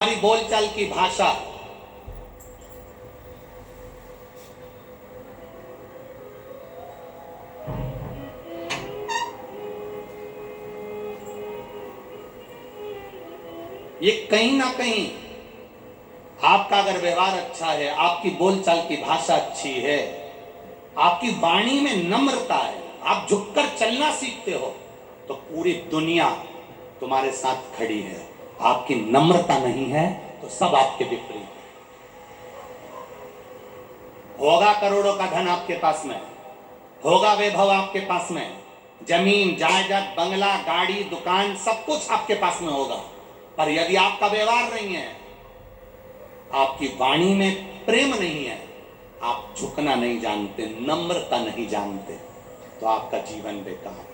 हमारी बोलचाल की भाषा, ये कहीं ना कहीं आपका अगर व्यवहार अच्छा है, आपकी बोलचाल की भाषा अच्छी है, आपकी वाणी में नम्रता है, आप झुककर चलना सीखते हो, तो पूरी दुनिया तुम्हारे साथ खड़ी है। आपकी नम्रता नहीं है तो सब आपके विपरीत है। होगा करोड़ों का धन आपके पास में, होगा वैभव आपके पास में, जमीन जायदाद बंगला गाड़ी दुकान सब कुछ आपके पास में होगा, पर यदि आपका व्यवहार नहीं है, आपकी वाणी में प्रेम नहीं है, आप झुकना नहीं जानते, नम्रता नहीं जानते, तो आपका जीवन बेकार है।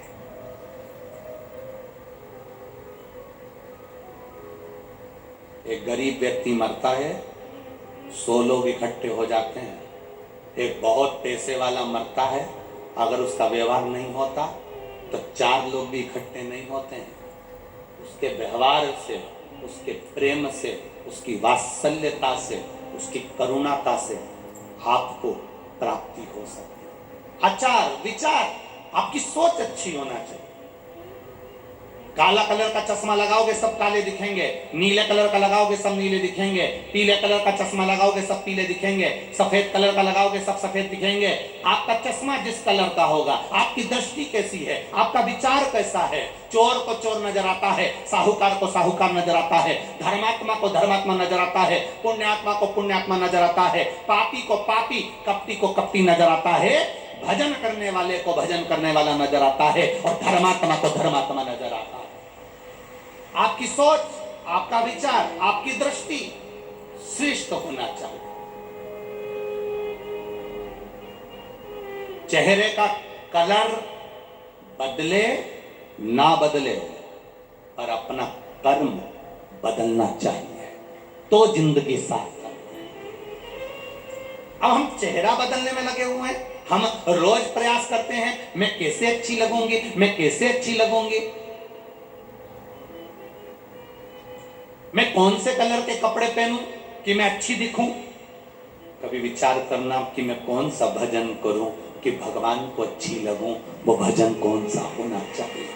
एक गरीब व्यक्ति मरता है, 100 लोग इकट्ठे हो जाते हैं। एक बहुत पैसे वाला मरता है, अगर उसका व्यवहार नहीं होता तो 4 लोग भी इकट्ठे नहीं होते हैं। उसके व्यवहार से, उसके प्रेम से, उसकी वात्सल्यता से, उसकी करुणाता से आपको प्राप्ति हो सकती है। आचार विचार, आपकी सोच अच्छी होना चाहिए। काला कलर का चश्मा लगाओगे सब काले दिखेंगे, नीले कलर का लगाओगे सब नीले दिखेंगे, पीले कलर का चश्मा लगाओगे सब पीले दिखेंगे, सफेद कलर का लगाओगे सब सफेद दिखेंगे। आपका चश्मा जिस कलर का होगा, आपकी दृष्टि कैसी है, आपका विचार कैसा है, चोर को चोर नजर आता है, साहूकार को साहूकार नजर आता है, धर्मात्मा को धर्मात्मा नजर आता है, पुण्यात्मा को पुण्यात्मा नजर आता है, पापी को पापी, कपटी को कपटी नजर आता है, भजन करने वाले को भजन करने वाला नजर आता है, और धर्मात्मा को धर्मात्मा नजर आता है। आपकी सोच, आपका विचार, आपकी दृष्टि श्रेष्ठ होना चाहिए। चेहरे का कलर बदले ना बदले, पर अपना कर्म बदलना चाहिए, तो जिंदगी सार्थक है। अब हम चेहरा बदलने में लगे हुए हैं, हम रोज प्रयास करते हैं, मैं कैसे अच्छी लगूंगी, मैं कैसे अच्छी लगूंगी, मैं कौन से कलर के कपड़े पहनूं कि मैं अच्छी दिखूं। कभी विचार करना कि मैं कौन सा भजन करूं कि भगवान को अच्छी लगूं, वो भजन कौन सा होना चाहिए।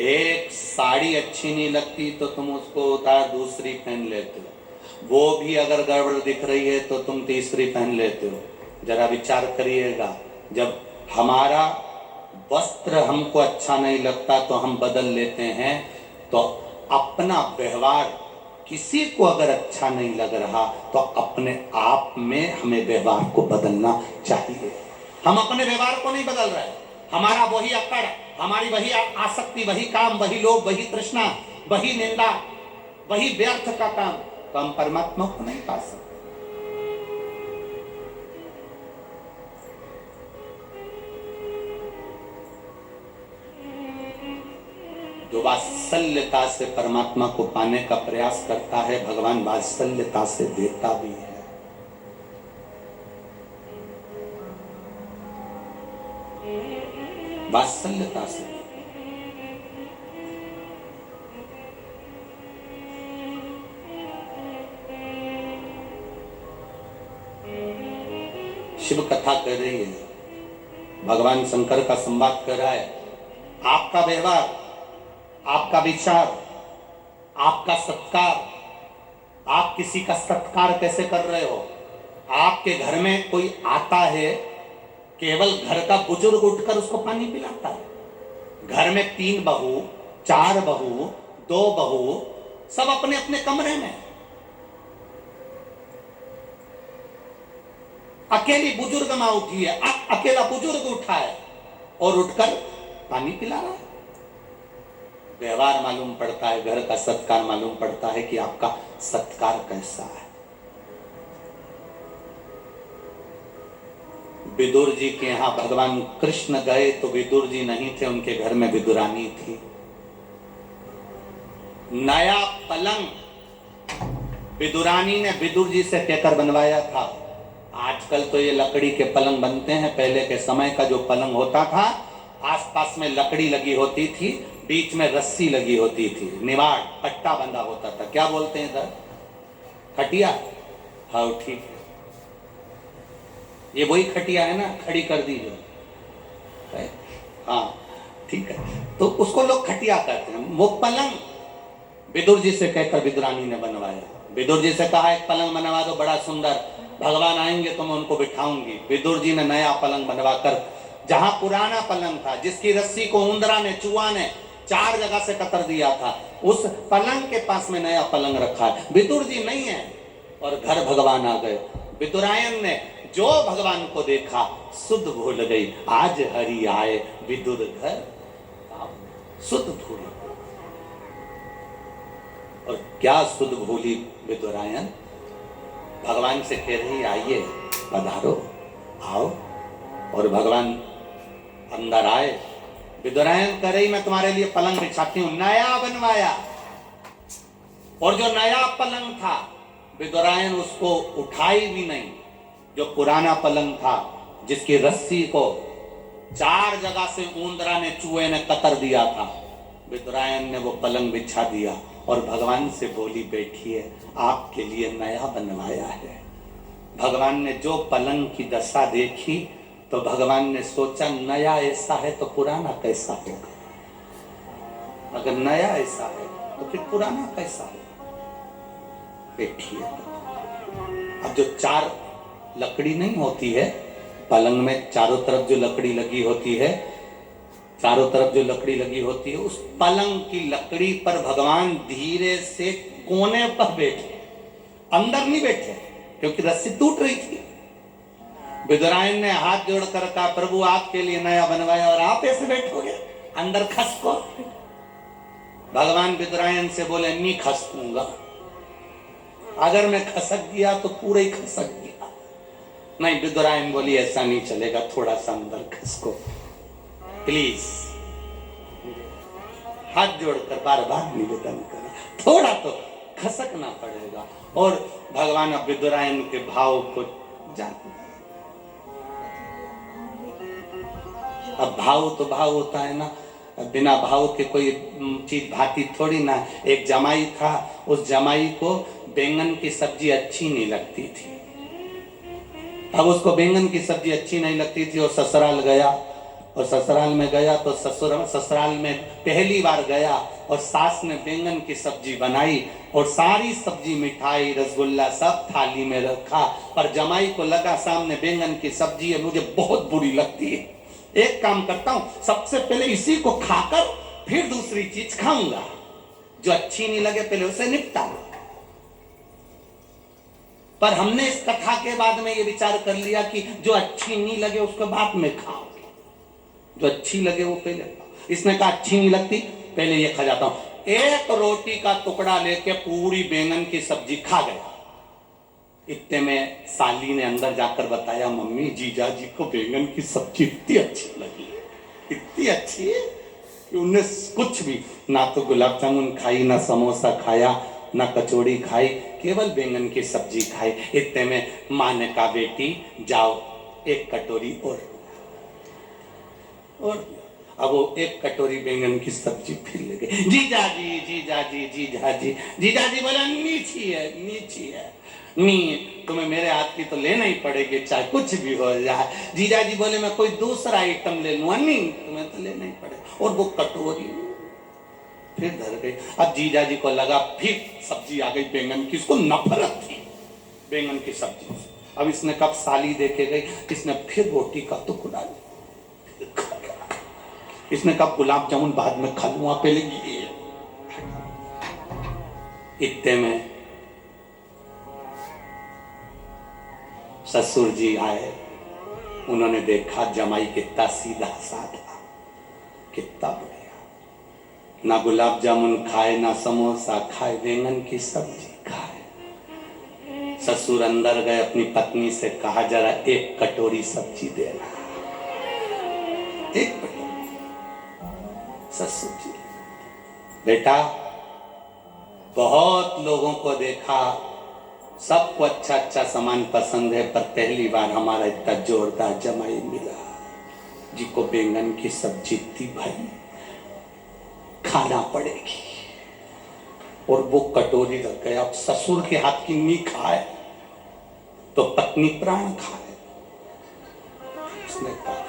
एक साड़ी अच्छी नहीं लगती तो तुम उसको उतार दूसरी पहन लेते हो, वो भी अगर गड़बड़ दिख रही है तो तुम तीसरी पहन लेते हो। जरा विचार करिएगा, जब हमारा वस्त्र हमको अच्छा नहीं लगता तो हम बदल लेते हैं, तो अपना व्यवहार किसी को अगर अच्छा नहीं लग रहा तो अपने आप में हमें व्यवहार को बदलना चाहिए। हम अपने व्यवहार को नहीं बदल रहे, हमारा वही अकड़, हमारी वही आसक्ति, वही काम, वही लोभ, वही तृष्णा, वही निंदा, वही व्यर्थ का काम, तो हम परमात्मा को नहीं पा सकते। जो वात्सल्यता से परमात्मा को पाने का प्रयास करता है, भगवान वात्सल्यता से देता भी है। वात्सल्यता से। शिव कथा कर रही है, भगवान शंकर का संवाद कर रहा है। आपका व्यवहार, आपका विचार, आपका सत्कार, आप किसी का सत्कार कैसे कर रहे हो। आपके घर में कोई आता है, केवल घर का बुजुर्ग उठकर उसको पानी पिलाता है। घर में 3 बहू, 4 बहू, 2 बहू, सब अपने अपने कमरे में, अकेली बुजुर्ग मां उठी है, अकेला बुजुर्ग उठा है और उठकर पानी पिला रहा है। व्यवहार मालूम पड़ता है, घर का सत्कार मालूम पड़ता है कि आपका सत्कार कैसा है। विदुर जी के यहां भगवान कृष्ण गए तो विदुर जी नहीं थे, उनके घर में विदुरानी थी। नया पलंग विदुरानी ने विदुर जी से कहकर बनवाया था। आजकल तो ये लकड़ी के पलंग बनते हैं, पहले के समय का जो पलंग होता था आसपास में लकड़ी लगी होती थी, बीच में रस्सी लगी होती थी, निवाड़ पट्टा बंधा होता था, क्या बोलते हैं इधर? खटिया। हाँ ठीक है, ये वही खटिया है ना, खड़ी कर दी जो है? हाँ ठीक है, तो उसको लोग खटिया कहते हैं। वो पलंग विदुर जी से कहकर विदुरानी ने बनवाया। विदुर जी से कहा एक पलंग बनवा दो बड़ा सुंदर, भगवान आएंगे तो मैं उनको बिठाऊंगी। विदुर जी ने नया पलंग बनवाकर, जहां पुराना पलंग था जिसकी रस्सी को उंदरा ने चूहा ने 4 जगह से कतर दिया था, उस पलंग के पास में नया पलंग रखा है। विदुर जी नहीं है और घर भगवान आ गए। विदुरायन ने जो भगवान को देखा सुध भूल गई, आज हरि आए विदुर घर सुध भूल। और क्या सुध भूली विदुरायन? भगवान से कह रही आइए पधारो आओ, और भगवान अंदर आए। विदुरायन कह रही मैं तुम्हारे लिए पलंग बिछाती हूं, नया बनवाया। और जो नया पलंग था विदुरायन उसको उठाई भी नहीं। जो पुराना पलंग था जिसकी रस्सी को 4 जगह से ऊंदरा ने चूहे ने कतर दिया था, विदुरायन ने वो पलंग बिछा दिया और भगवान से बोली बैठिए आपके लिए नया बनवाया है। भगवान ने जो पलंग की दशा देखी तो भगवान ने सोचा नया ऐसा है तो पुराना कैसा होगा, अगर नया ऐसा है तो फिर पुराना कैसा होगा। बैठिए। अब जो 4 लकड़ी नहीं होती है पलंग में, चारों तरफ जो लकड़ी लगी होती है, चारों तरफ जो लकड़ी लगी होती है, उस पलंग की लकड़ी पर भगवान धीरे से कोने पर बैठे, अंदर नहीं बैठे क्योंकि रस्सी टूट रही थी। विदुरायन ने हाथ जोड़कर कहा प्रभु आपके लिए नया बनवाया और आप ऐसे बैठोगे अंदर खसको। भगवान विदुरायन से बोले नहीं खसकूंगा, अगर मैं खसक गया तो पूरा ही खसक गया। नहीं, विदुरायन बोली ऐसा नहीं चलेगा, थोड़ा सा अंदर खसको प्लीज। हाथ जोड़कर बार बार निवेदन करा, थोड़ा तो खसकना पड़ेगा। और भगवान अब विदुरायन के भाव को जानते। अब भाव तो भाव होता है ना, बिना भाव के कोई चीज भाती थोड़ी ना। एक जमाई था, उस जमाई को बैंगन की सब्जी अच्छी नहीं लगती थी। अब उसको बैंगन की सब्जी अच्छी नहीं लगती थी और ससुराल गया, और ससुराल में गया तो ससुराल में पहली बार गया और सास ने बैंगन की सब्जी बनाई और सारी सब्जी मिठाई रसगुल्ला सब थाली में रखा। पर जमाई को लगा सामने बैंगन की सब्जी है, मुझे बहुत बुरी लगती है, एक काम करता हूं सबसे पहले इसी को खाकर फिर दूसरी चीज खाऊंगा, जो अच्छी नहीं लगे पहले उसे निपटाऊंगा। पर हमने इस कथा के बाद में ये विचार कर लिया कि जो अच्छी नहीं लगे उसको बाद में खाओ, जो अच्छी लगे वो पहले खाओ। इसने कहा अच्छी नहीं लगती, पहले ये खा जाता हूं। एक रोटी का टुकड़ा लेके पूरी बैंगन की सब्जी खा गया। इतने में साली ने अंदर जाकर बताया मम्मी जीजा जी को बैंगन की सब्जी इतनी अच्छी लगी, इतनी अच्छी कि उन्हें कुछ भी ना तो गुलाब जामुन खाई, ना समोसा खाया, ना कचौड़ी खाई, केवल बैंगन की सब्जी खाई। इतने में मां ने कहा बेटी जाओ एक कटोरी और अब वो एक कटोरी बैंगन की सब्जी फिर ले गए। जीजा जी जीजा जी जीजा जी। जीजा जी बोला नीची है नीची है, नहीं तुम्हें मेरे हाथ की तो लेना ही पड़ेगी चाहे कुछ भी हो जाए। जीजा जी बोले मैं कोई दूसरा आइटम ले लूंगा, नहीं तुम्हें तो लेना ही पड़ेगा। और वो कटोरी फिर धर गई। अब जीजा जी को लगा फिर सब्जी आ गई बैंगन की, इसको नफरत थी बैंगन की सब्जी से। अब इसने कब साली देखे गई, इसने फिर रोटी का टुकड़ा लिया, इसने कहा गुलाब जामुन बाद में खा लूंगा पहले ये। इतने में ससुर जी आए, उन्होंने देखा जमाई कितना सीधा साधा, कितना बढ़िया, ना गुलाब जामुन खाए ना समोसा खाए, बैंगन की सब्जी खाए। ससुर अंदर गए, अपनी पत्नी से कहा जरा एक कटोरी सब्जी देना, एक कटोरी। ससुर जी बेटा बहुत लोगों को देखा, सबको अच्छा अच्छा सामान पसंद है, पर पहली बार हमारा इतना जोरदार जमाई मिला जिसको बैंगन की सब्जी थी भाई खाना पड़ेगी। और वो कटोरी रख गए। अब ससुर के हाथ की नहीं खाए तो पत्नी प्राण खाए। उसने कहा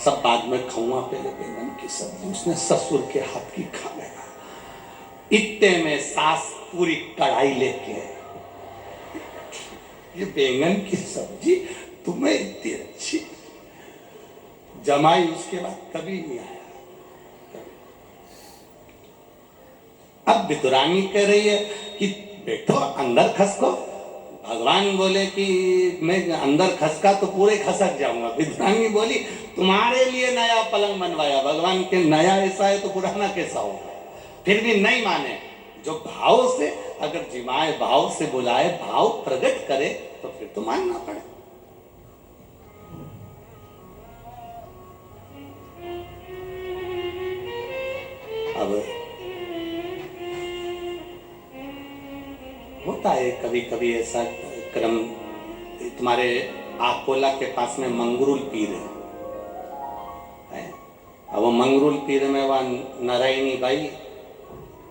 सब बाद में खाऊंगा, पहले बैंगन की सब्जी। उसने ससुर के हाथ की खा गया। इतने में सास पूरी कढ़ाई लेके, ये बैंगन की सब्जी तुम्हें इतनी अच्छी। जमाई उसके बाद कभी नहीं आया। अब विदुरानी कह रही है कि बैठो अंदर खसको। भगवान बोले कि मैं अंदर खसका तो पूरे खसक जाऊंगा। विदुरानी बोली तुम्हारे लिए नया पलंग बनवाया, भगवान के नया ऐसा है तो पुराना कैसा होगा। फिर भी नहीं माने। जो भाव से, अगर जिमाए भाव से बुलाए, भाव प्रकट करे तो फिर तो मानना पड़े। अब होता है कभी कभी ऐसा क्रम। तुम्हारे आकोला के पास में मंगरूल पीर है। अब वो मंगरूल पीर में वह नारायणी बाई,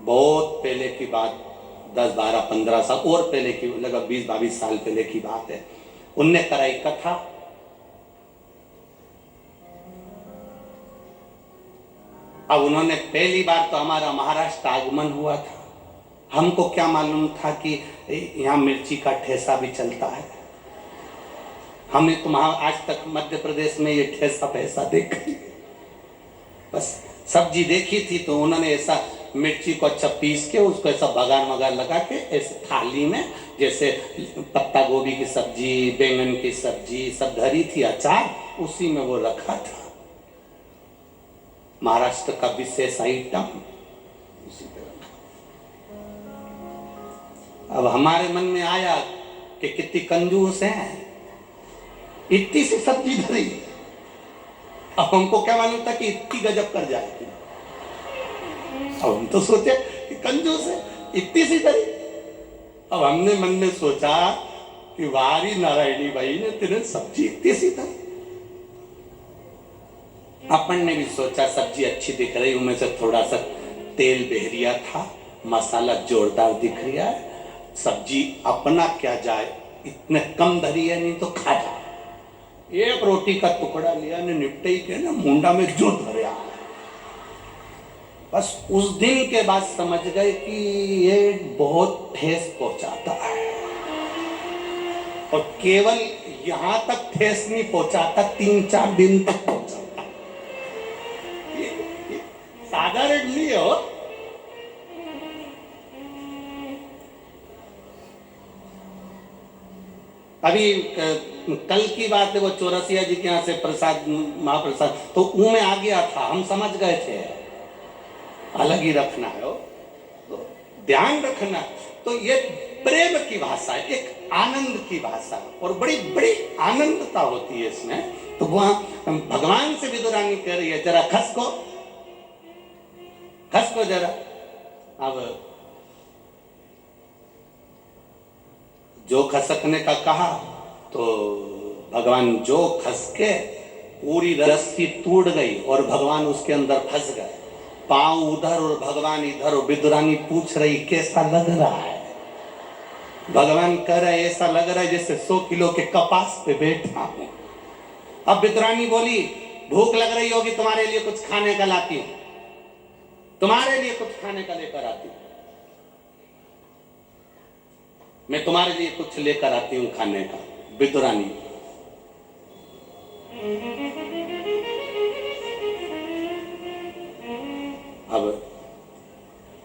बहुत पहले की बात, 10, 12, 15 साल और पहले की, लगभग 20, 22 साल पहले की बात है। उनने कराई कथा। अब उन्होंने पहली बार तो हमारा महाराष्ट्र आगमन हुआ था। हमको क्या मालूम था कि यहाँ मिर्ची का ठेसा भी चलता है। हमने तो आज तक मध्य प्रदेश में ये ठेसा पैसा देखा, बस सब्जी देखी थी। तो उन्होंने ऐसा मिर्ची को अच्छा पीस के उसको ऐसा बगार मगार लगा के ऐसे थाली में, जैसे पत्ता गोभी की सब्जी, बैंगन की सब्जी सब धरी थी, अचार, उसी में वो रखा था। महाराष्ट्र का विशेष आइटम उसी पे रखा। अब हमारे मन में आया कि कितनी कंजूस है, इतनी सी सब्जी धरी। अब हमको क्या मालूम था कि इतनी गजब कर जाएगी। अब हम तो सोचे कि कंजूस है, इतनी सी धरी। अब हमने मन में सोचा कि वारी नारायणी भाई ने तेरे सब्जी इतनी सी धरी। अपन ने भी सोचा सब्जी अच्छी दिख रही, उनमें से थोड़ा सा तेल बहरिया था, मसाला जोरदार दिख रहा है, सब्जी अपना क्या जाए, इतने कम धरी है, नहीं तो खा जा। एक रोटी का टुकड़ा लिया ने, निपटे ही के ना मुंडा में जो धरिया। बस उस दिन के बाद समझ गए कि ये बहुत ठेस पहुंचाता है। और केवल यहां तक ठेस नहीं पहुंचाता, 3-4 दिन तक पहुंचाता। साधारण नहीं हो। अभी कल की बात है, वो चौरसिया जी के यहाँ से प्रसाद, महाप्रसाद तो ऊ में आ गया था, हम समझ गए थे अलग ही रखना है, तो ध्यान रखना। तो ये प्रेम की भाषा है, एक आनंद की भाषा, और बड़ी बड़ी आनंदता होती है इसमें। तो वहां भगवान से विदुरानी कह रही है जरा खसको, खसको जरा। अब जो खसकने का कहा तो भगवान जो खसके, पूरी रस्सी टूट गई और भगवान उसके अंदर फंस गए। पांव उधर और भगवान इधर, और विदुरानी पूछ रही कैसा लग रहा है। भगवान कह रहे ऐसा लग रहा है जैसे 100 किलो के कपास पे बैठा हूं। अब विदुरानी बोली भूख लग रही होगी, तुम्हारे लिए कुछ खाने का लाती हूं, तुम्हारे लिए कुछ खाने का लेकर आती हूं, मैं तुम्हारे लिए कुछ लेकर आती हूं खाने का। विदुरानी अब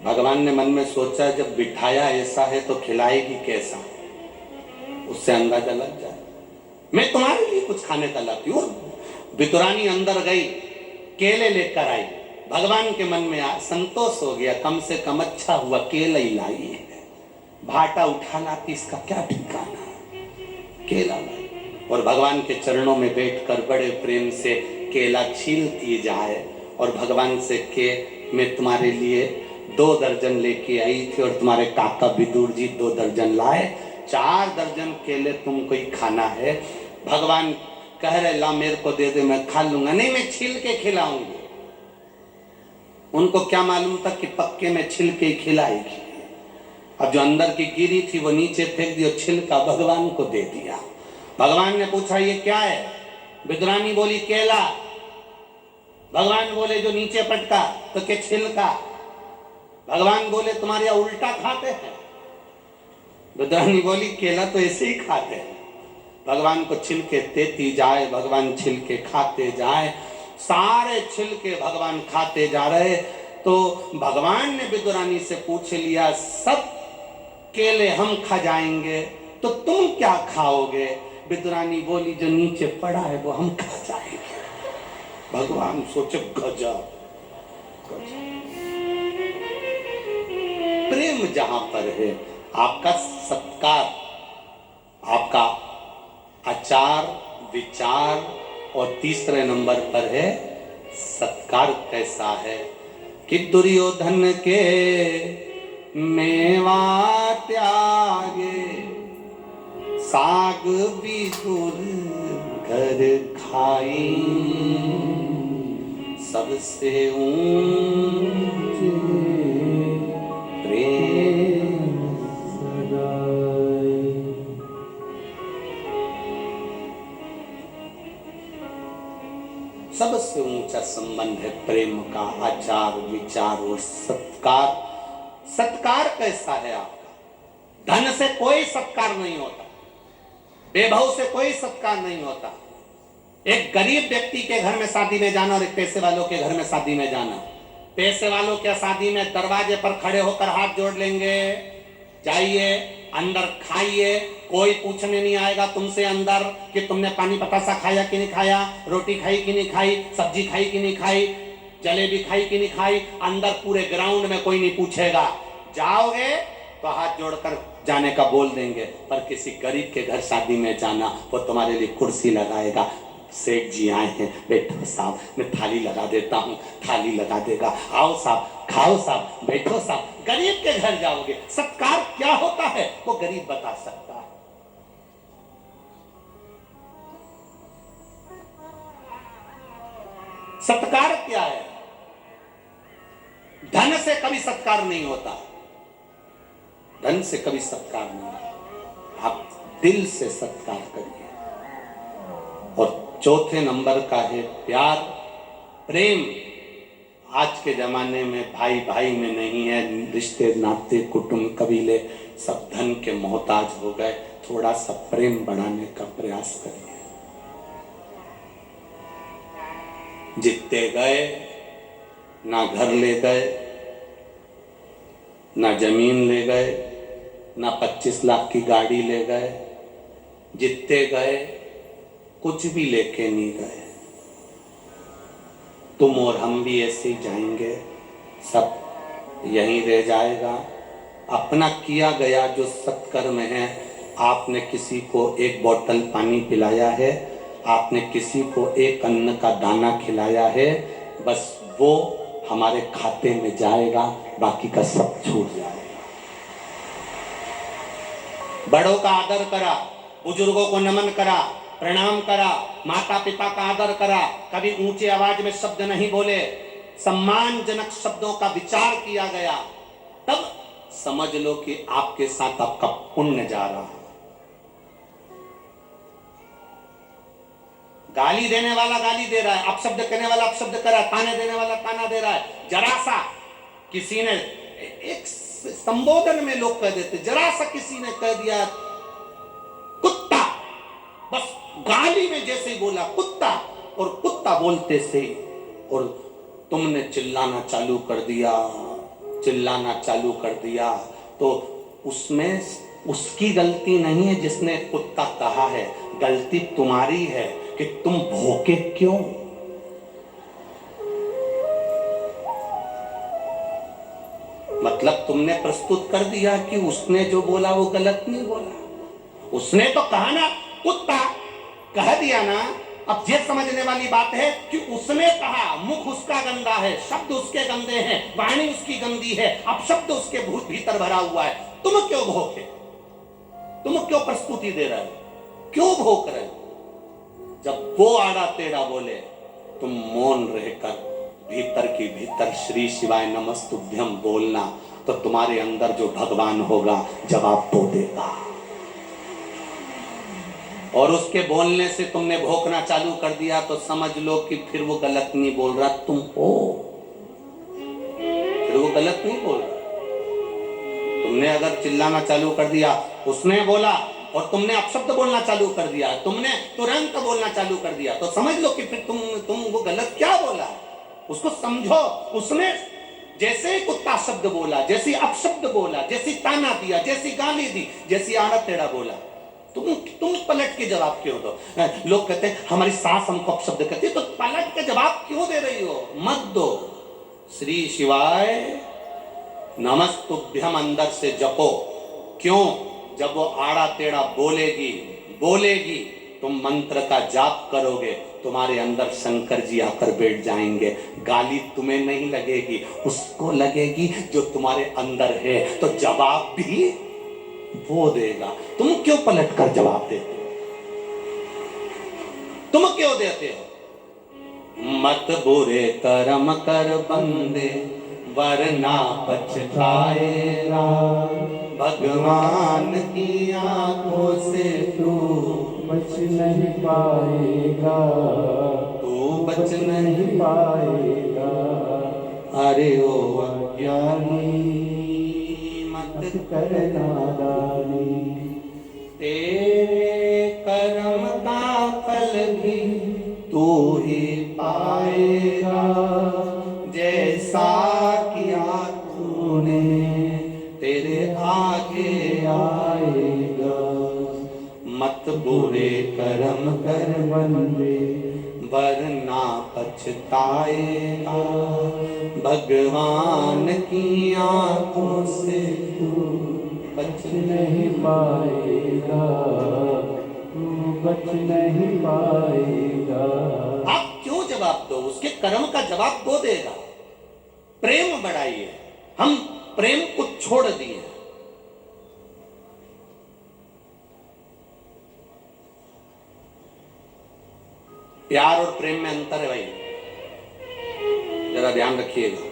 भगवान ने मन में सोचा जब बिठाया ऐसा है तो खिलाएगी कैसा, उससे अंदाजा लग जाए। मैं तुम्हारे लिए कुछ खाने का लाती हूं। विदुरानी अंदर गई, केले लेकर आई। भगवान के मन में संतोष हो गया, कम से कम अच्छा हुआ केले ही लाई है। भाटा उठा लाती, इसका क्या ठिकाना, केला लाई। और भगवान के चरणों में बैठकर बड़े प्रेम से केला छीलती जाए और भगवान से के मैं तुम्हारे लिए 2 दर्जन लेके आई थी और तुम्हारे काका विदुर जी 2 दर्जन लाए, 4 दर्जन केले तुमको ही खाना है। भगवान कह रहे ला मेरे को दे दे, मैं खा लूंगा। नहीं, मैं छील के खिलाऊंगी। उनको क्या मालूम था कि पक्के में छिलके ही खिलाएगी। अब जो अंदर की गिरी थी वो नीचे फेंक दी और छिलका भगवान को दे दिया। भगवान ने पूछा ये क्या है? विद्रानी बोली केला। भगवान बोले जो नीचे पटका, तो के छिलका। भगवान बोले तुम्हारे यहाँ उल्टा खाते हैं। विद्रानी बोली केला तो ऐसे ही खाते हैं। भगवान को छिलके देती जाए, भगवान छिलके खाते जाए, सारे छिलके भगवान खाते जा रहे। तो भगवान ने विद्रानी से पूछ लिया सब केले हम खा जाएंगे तो तुम क्या खाओगे? विद्रानी बोली जो नीचे पड़ा है वो हम खा जाएंगे। भगवान सोचे गजब। प्रेम जहां पर है, आपका सत्कार, आपका आचार विचार, और तीसरे नंबर पर है सत्कार कैसा है कि दुर्योधन के मेवा त्यागे, साग विदुर घर खाई, सबसे ऊंचे प्रेम सगाई। सबसे ऊंचा संबंध है प्रेम का, आचार विचार और सत्कार। सत्कार कैसा है आपका? धन से कोई सत्कार नहीं होता, वैभव से कोई सत्कार नहीं होता। एक गरीब व्यक्ति के घर में शादी में जाना और एक पैसे वालों के घर में शादी में जाना। पैसे वालों के शादी में दरवाजे पर खड़े होकर हाथ जोड़ लेंगे, जाइए अंदर खाइए, कोई पूछने नहीं आएगा तुमसे अंदर कि तुमने पानी पतासा खाया कि नहीं खाया, रोटी खाई कि नहीं खाई, सब्जी खाई कि नहीं खाई, जलेबी खाई कि नहीं खाई। अंदर पूरे ग्राउंड में कोई नहीं पूछेगा। जाओगे तो हाथ जोड़कर जाने का बोल देंगे। पर किसी गरीब के घर शादी में जाना, वो तुम्हारे लिए कुर्सी लगाएगा। सेठ जी आए हैं, बैठो साहब, मैं थाली लगा देता हूँ, थाली लगा देगा। आओ साहब, खाओ साहब, बैठो साहब। गरीब के घर जाओगे, सत्कार क्या होता है वो गरीब बता सकता है। सत्कार क्या है? धन से कभी सत्कार नहीं होता, धन से कभी सत्कार नहीं होता। आप दिल से सत्कार करिए। और चौथे नंबर का है प्यार, प्रेम। आज के जमाने में भाई भाई में नहीं है, रिश्ते नाते कुटुंब कबीले सब धन के मोहताज हो गए। थोड़ा सा प्रेम बढ़ाने का प्रयास करिए। जीतते गए, ना घर ले गए, ना जमीन ले गए, ना 25 लाख की गाड़ी ले गए। जीतते गए, कुछ भी लेके नहीं गए। तुम और हम भी ऐसे ही जाएंगे, सब यहीं रह जाएगा। अपना किया गया जो सत्कर्म है, आपने किसी को एक बोतल पानी पिलाया है, आपने किसी को एक अन्न का दाना खिलाया है, बस वो हमारे खाते में जाएगा, बाकी का सब छूट जाएगा। बड़ों का आदर करा, बुजुर्गों को नमन करा, प्रणाम करा, माता पिता का आदर करा, कभी ऊंची आवाज में शब्द नहीं बोले, सम्मानजनक शब्दों का विचार किया गया, तब समझ लो कि आपके साथ आपका पुण्य जा रहा है। गाली देने वाला गाली दे रहा है, अपशब्द कहने वाला अपशब्द कर रहा है, ताने देने वाला ताना दे रहा है। जरा सा किसी ने एक संबोधन में लोग कह देते, जरा सा किसी ने कह दिया कुत्ता, बस गाली में जैसे ही बोला कुत्ता, और कुत्ता बोलते से और तुमने चिल्लाना चालू कर दिया, चिल्लाना चालू कर दिया, तो उसमें उसकी गलती नहीं है जिसने कुत्ता कहा है, गलती तुम्हारी है कि तुम भौंके क्यों। मतलब तुमने प्रस्तुत कर दिया कि उसने जो बोला वो गलत नहीं बोला। उसने तो कहा ना कुत्ता, कह दिया ना। अब ये समझने वाली बात है कि उसने कहा, मुख उसका गंदा है, शब्द उसके गंदे हैं, वाणी उसकी गंदी है, अब शब्द उसके भीतर भरा हुआ है। तुम क्यों भौंके, तुम क्यों प्रस्तुति दे रहे हो, क्यों भौंक रहे हो? जब वो आड़ा टेढ़ा बोले, तुम मौन रहकर भीतर की भीतर श्री शिवाय नमस्तुभ्यम बोलना, तो तुम्हारे अंदर जो भगवान होगा जवाब वो देगा। और उसके बोलने से तुमने भोंकना चालू कर दिया तो समझ लो कि फिर वो गलत नहीं बोल रहा, तुम हो। फिर वो गलत नहीं बोल रहा। तुमने अगर चिल्लाना चालू कर दिया, उसने बोला और तुमने अपशब्द बोलना चालू कर दिया, तुमने तुरंत बोलना चालू कर दिया, तो समझ लो कि फिर तुम वो गलत क्या बोला, उसको समझो। उसने जैसे कुत्ता शब्द बोला, जैसी अपशब्द बोला, जैसी ताना दिया, जैसी गाली दी, जैसी आड़ा टेढ़ा बोला, तुम पलट के जवाब क्यों दो? लोग कहते हैं हमारी सास हमको अपशब्द कहती है, तो पलट के जवाब क्यों दे रही हो? मत दो। श्री शिवाय नमस्तुभ्यम अंदर से जपो। क्यों? जब वो आड़ा टेढ़ा बोलेगी तुम मंत्र का जाप करोगे, तुम्हारे अंदर शंकर जी आकर बैठ जाएंगे। गाली तुम्हें नहीं लगेगी, उसको लगेगी जो तुम्हारे अंदर है, तो जवाब भी वो देगा। तुम क्यों पलट कर जवाब देते हो? तुम क्यों देते हो? मत बुरे कर्म कर बंदे, वरना पछताएगा। भगवान की आंखों से तू बच नहीं पाएगा, तू बच नहीं पाएगा। अरे ओ अज्ञानी मत कर नादानी, तेरे कर्म का फल भी तू ही पाएगा। जैसा किया तूने तेरे आगे आएगा। मत बुरे कर्म कर बंदे, वरना पछताएगा। भगवान की आंखों से तू बच नहीं पाएगा, तू बच नहीं पाएगा। आप क्यों जवाब दो? उसके कर्म का जवाब वो देगा। प्रेम बढ़ाइए। हम प्रेम को छोड़ दिए। प्यार और प्रेम में अंतर है भाई, जरा ध्यान रखिएगा,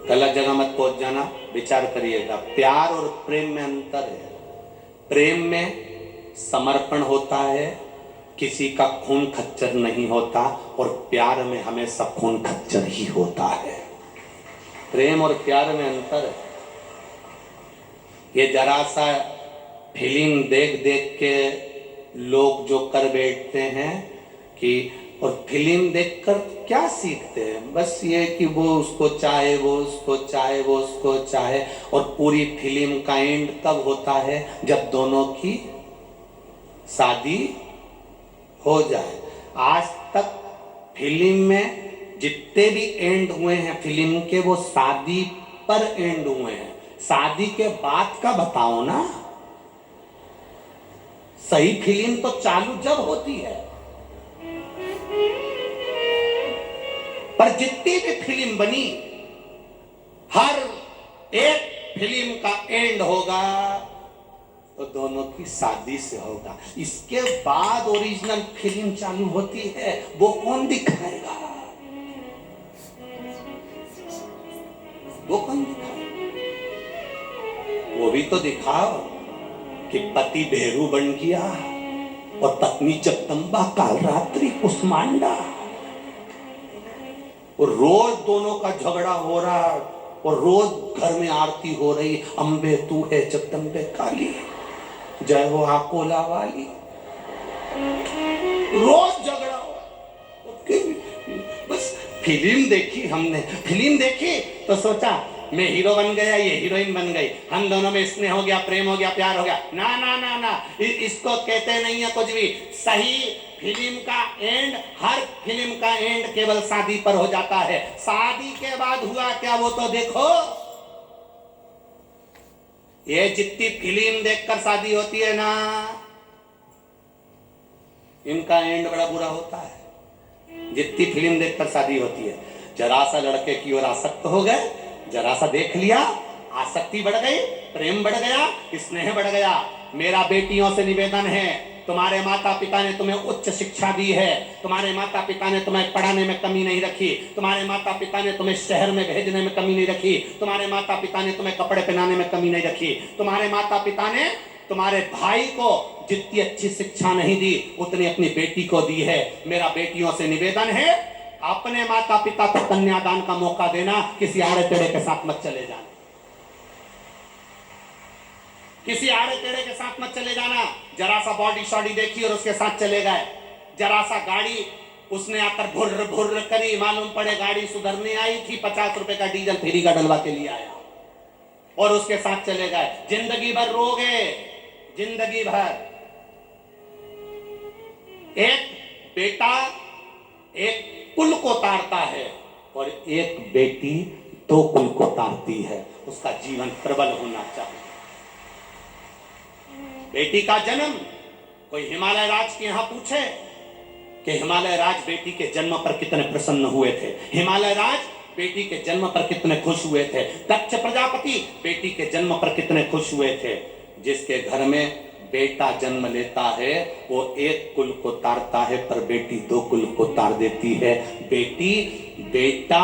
गलत जगह मत पहुंच जाना, विचार करिएगा। प्यार और प्रेम में अंतर है। प्रेम में समर्पण होता है, किसी का खून खच्चर नहीं होता, और प्यार में हमेशा खून खच्चर ही होता है। प्रेम और प्यार में अंतर है। ये जरा सा फिल्म देख देख के लोग जो कर बैठते हैं कि, और फिल्म देखकर क्या सीखते हैं? बस ये कि वो उसको चाहे, वो उसको चाहे, वो उसको चाहे, और पूरी फिल्म का एंड तब होता है जब दोनों की शादी हो जाए। आज तक फिल्म में जितने भी एंड हुए हैं फिल्म के, वो शादी पर एंड हुए हैं। शादी के बाद का बताओ ना। सही फिल्म तो चालू जब होती है, पर जितनी भी फिल्म बनी, हर एक फिल्म का एंड होगा तो दोनों की शादी से होगा। इसके बाद ओरिजिनल फिल्म चालू होती है, वो कौन दिखाएगा? वो कौन दिखाएगा? वो भी तो दिखाओ कि पति भेरू बन गया और पत्नी जगदम्बा काल रात्रि कुष्मांडा, और रोज दोनों का झगड़ा हो रहा, और रोज घर में आरती हो रही, अम्बे तू है जगदम्बे काली, जय हो आकोला वाली। रोज झगड़ा हो। बस फिल्म देखी हमने, फिल्म देखी तो सोचा मैं हीरो बन गया, ये हीरोइन बन गई, हम दोनों में स्नेह हो गया, प्रेम हो गया, प्यार हो गया। ना ना ना ना, इसको कहते नहीं है कुछ भी। सही फिल्म का एंड, हर फिल्म का एंड केवल शादी पर हो जाता है। शादी के बाद हुआ क्या वो तो देखो। ये जितनी फिल्म देखकर शादी होती है ना, इनका एंड बड़ा बुरा होता है। जितनी फिल्म देखकर शादी होती है, जरा सा लड़के की ओर आसक्त हो गए, जरा सा देख लिया, आसक्ति बढ़ गई, प्रेम बढ़ गया, स्नेह बढ़ गया। मेरा बेटियों से निवेदन है, तुम्हारे माता पिता ने तुम्हें उच्च शिक्षा दी है, तुम्हारे माता पिता ने तुम्हें पढ़ाने में कमी नहीं रखी, तुम्हारे माता पिता ने तुम्हें शहर में भेजने में कमी नहीं रखी, तुम्हारे माता पिता ने तुम्हें कपड़े पहनाने में कमी नहीं रखी, तुम्हारे माता पिता ने तुम्हारे भाई को जितनी अच्छी शिक्षा नहीं दी उतनी अपनी बेटी को दी है। मेरा बेटियों से निवेदन है, अपने माता पिता को कन्यादान का मौका देना, किसी आड़े टेढ़े के साथ मत चले जाना, किसी आड़े टेढ़े के साथ मत चले जाना। जरा सा बॉडी शॉडी देखी और उसके साथ चले गए, जरा सा गाड़ी उसने आकर भुर्र भुर्र करी, मालूम पड़े गाड़ी सुधरने आई थी, 50 रुपए का डीजल फ्री का डलवा के लिए आया और उसके साथ चले गए, जिंदगी भर रोगे, जिंदगी भर। एक बेटा एक कुल को तारता है और एक बेटी 2 कुल को तारती है, उसका जीवन प्रबल होना चाहिए। बेटी का जन्म, कोई हिमालय राज के यहां पूछे कि हिमालय राज बेटी के जन्म पर कितने प्रसन्न हुए थे, हिमालय राज बेटी के जन्म पर कितने खुश हुए थे, दक्ष प्रजापति बेटी के जन्म पर कितने खुश हुए थे। जिसके घर में बेटा जन्म लेता है वो 1 कुल को तारता है, पर बेटी 2 कुल को तार देती है। बेटा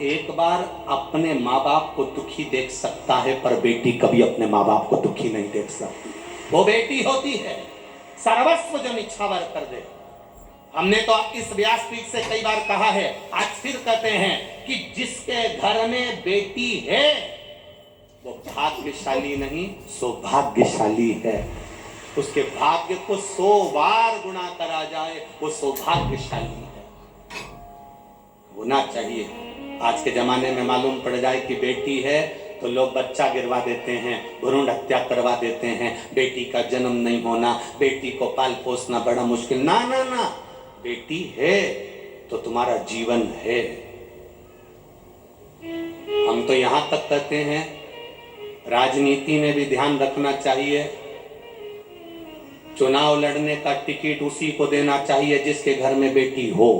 एक बार अपने माँ बाप को दुखी देख सकता है, पर बेटी कभी अपने माँ बाप को दुखी नहीं देख सकती। वो बेटी होती है सर्वस्व जो निछावर कर दे। हमने तो इस व्यासपीठ से कई बार कहा है, आज फिर कहते हैं कि जिसके घर में बेटी है वो भाग्यशाली नहीं सौभाग्यशाली है। उसके भाग्य को 100 बार गुणा करा जाए वो सौभाग्यशाली है, होना चाहिए। आज के जमाने में मालूम पड़ जाए कि बेटी है तो लोग बच्चा गिरवा देते हैं, भ्रूण हत्या करवा देते हैं, बेटी का जन्म नहीं होना, बेटी को पाल पोसना बड़ा मुश्किल। ना ना ना, बेटी है तो तुम्हारा जीवन है। हम तो यहां तक कहते हैं राजनीति में भी ध्यान रखना चाहिए, चुनाव लड़ने का टिकट उसी को देना चाहिए जिसके घर में बेटी हो।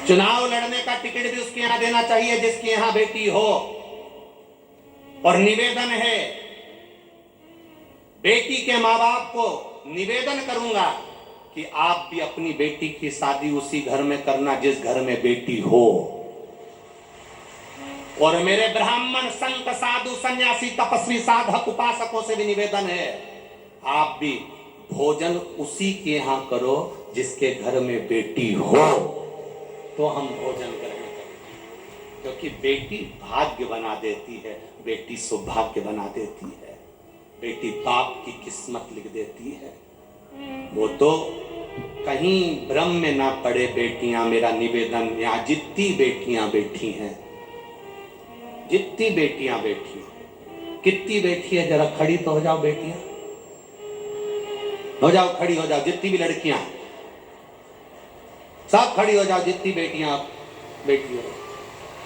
चुनाव लड़ने का टिकट भी उसके यहां देना चाहिए जिसके यहां बेटी हो। और निवेदन है, बेटी के मां बाप को निवेदन करूंगा कि आप भी अपनी बेटी की शादी उसी घर में करना जिस घर में बेटी हो। और मेरे ब्राह्मण संत साधु सन्यासी तपस्वी साधक उपासकों से भी निवेदन है, आप भी भोजन उसी के यहां करो जिसके घर में बेटी हो, तो हम भोजन ग्रहण करेंगे। क्योंकि बेटी भाग्य बना देती है, बेटी सौभाग्य बना देती है, बेटी बाप की किस्मत लिख देती है। वो तो कहीं भ्रम में ना पड़े बेटियां। मेरा निवेदन, यहां जितनी बेटियां बैठी हैं, जितनी बेटियां बैठी, कितनी बेटी है जरा खड़ी तो हो जाओ बेटियां, हो जाओ, खड़ी हो जाओ, जितनी भी लड़कियां सब खड़ी हो जाओ, जितनी बेटियां बैठी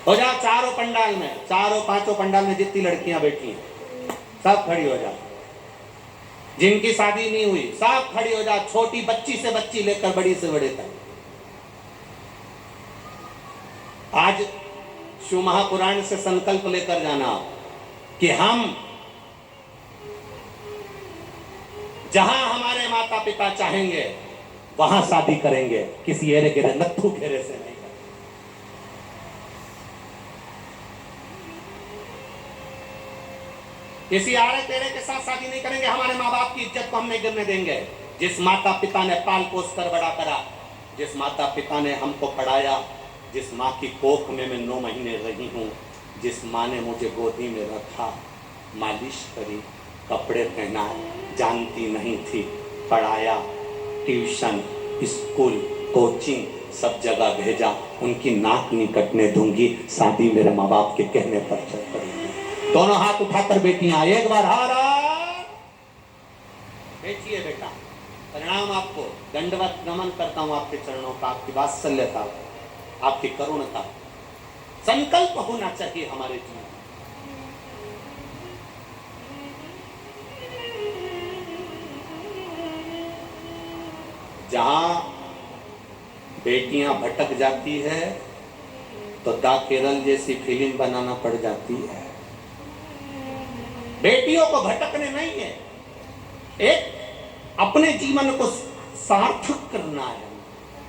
हो जाओ। चारों पंडाल में, चारों पांचों पंडाल में जितनी लड़कियां बैठी हैं सब खड़ी हो जाओ। जिनकी शादी नहीं हुई सब खड़ी हो जाओ, छोटी बच्ची से बच्ची लेकर बड़ी से बड़े तक। आज शिव महापुराण से संकल्प लेकर जाना कि हम जहां हमारे माता पिता चाहेंगे वहां शादी करेंगे, किसी एरे गिरे नत्थू घेरे से नहीं करेंगे। किसी आड़े तेरे के साथ शादी नहीं करेंगे। हमारे माँ बाप की इज्जत को हम नहीं गिरने देंगे। जिस माता पिता ने पाल पोस कर बड़ा करा, जिस माता पिता ने हमको पढ़ाया, जिस माँ की कोख में मैं 9 महीने रही हूँ, जिस माँ ने मुझे गोदी में रखा, मालिश करी, कपड़े पहनाए, जानती नहीं थी, पढ़ाया, ट्यूशन, स्कूल, कोचिंग सब जगह भेजा, उनकी नाक नहीं कटने दूंगी। शादी मेरे माँ बाप के कहने पर चल करूंगी। दोनों हाथ उठाकर बेटियां एक बार हारा बैठिए बेटा, प्रणाम आपको, दंडवत नमन करता हूं आपके चरणों का, आपकी वात्सल्यता, आपकी करुणता। संकल्प होना चाहिए हमारे जीवन। जहां बेटियां भटक जाती है तो दा केरल जैसी फिल्म बनाना पड़ जाती है। बेटियों को भटकने नहीं है, एक अपने जीवन को सार्थक करना है,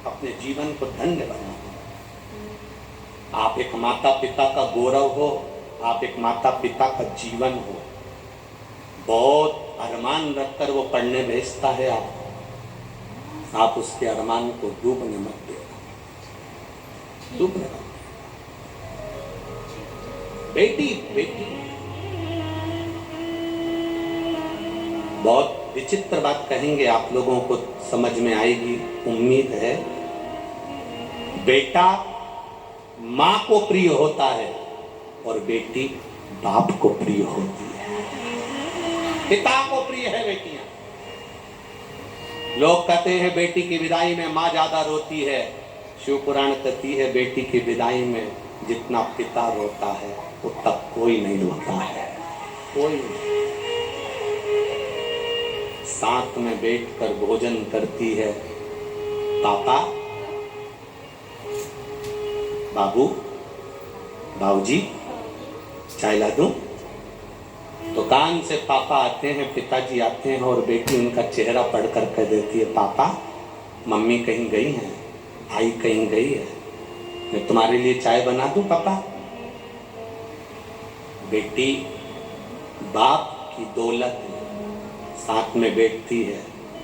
अपने जीवन को धन्य बनाना है। आप एक माता पिता का गौरव हो, आप एक माता पिता का जीवन हो। बहुत अरमान रखकर वो पढ़ने भेजता है आप उसके अरमान को डूबने मत देना, डूबने मत। बेटी बेटी बहुत विचित्र बात कहेंगे, आप लोगों को समझ में आएगी उम्मीद है। बेटा मां को प्रिय होता है और बेटी बाप को प्रिय होती है। पिता को प्रिय है बेटियां। लोग कहते हैं बेटी की विदाई में मां ज्यादा रोती है। शिव पुराण कहती है बेटी की विदाई में जितना पिता रोता है उतना कोई नहीं रोता है, कोई नहीं। साथ में बैठकर भोजन करती है, पापा, बाबू, बाबूजी, चाय ला दूं? दुकान से पापा आते हैं, पिताजी आते हैं और बेटी उनका चेहरा पढ़कर कह देती है, पापा मम्मी कहीं गई हैं, आई कहीं गई है, मैं तुम्हारे लिए चाय बना दूं पापा? बेटी बाप की दौलत है, साथ में बैठती है,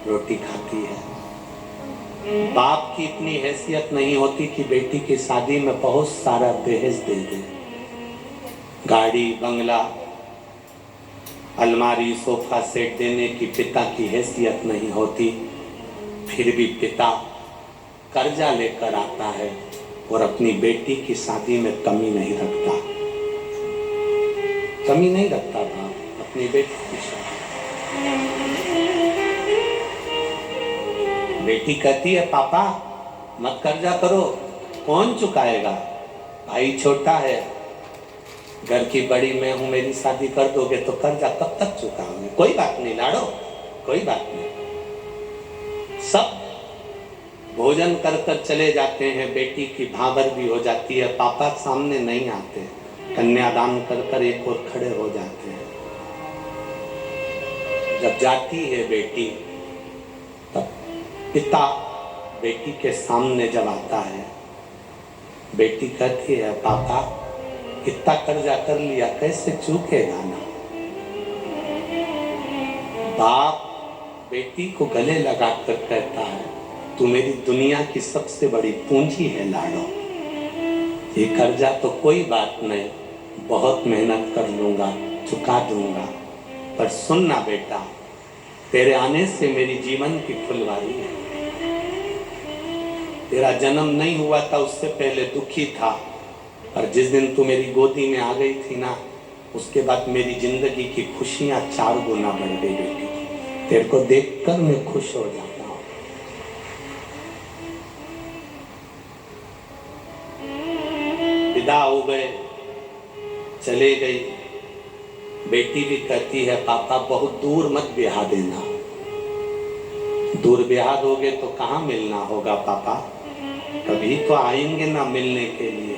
रोटी खाती है। बाप की इतनी हैसियत नहीं होती कि बेटी की शादी में बहुत सारा दहेज दे दे, गाड़ी बंगला अलमारी सोफा सेट देने की पिता की हैसियत नहीं होती। फिर भी पिता कर्जा लेकर आता है और अपनी बेटी की शादी में कमी नहीं रखता, कमी नहीं रखता बाप अपनी बेटी की शादी। बेटी कहती है, पापा मत कर्जा करो, कौन चुकाएगा? भाई छोटा है, घर की बड़ी मैं हूं, मेरी शादी कर दोगे तो कर्जा कब तक चुकाओगे? कोई बात नहीं लाडो, कोई बात नहीं। सब भोजन कर कर चले जाते हैं, बेटी की भाबर भी हो जाती है, पापा सामने नहीं आते, कन्यादान कर कर एक और खड़े हो जाते हैं। जब जाती है बेटी तब पिता बेटी के सामने जब आता है, बेटी कहती है, पापा इतना कर्जा कर लिया कैसे चूकेगा ना? बाप बेटी को गले लगाकर कहता है, तू मेरी दुनिया की सबसे बड़ी पूंजी है लाडो, ये कर्जा तो कोई बात नहीं, बहुत मेहनत कर लूंगा, चुका दूंगा, पर सुनना बेटा, तेरे आने से मेरी जीवन की फुलवारी है। तेरा जन्म नहीं हुआ था उससे पहले दुखी था, पर जिस दिन तू मेरी गोदी में आ गई थी ना, उसके बाद मेरी जिंदगी की खुशियां 4 गुना बढ़ गई बेटी। तेरे को देखकर मैं खुश हो जाता हूं। विदा हो गए, चले गई। बेटी भी कहती है, पापा बहुत दूर मत ब्याह देना, दूर ब्याह दोगे तो कहाँ मिलना होगा पापा, कभी तो आएंगे ना मिलने के लिए।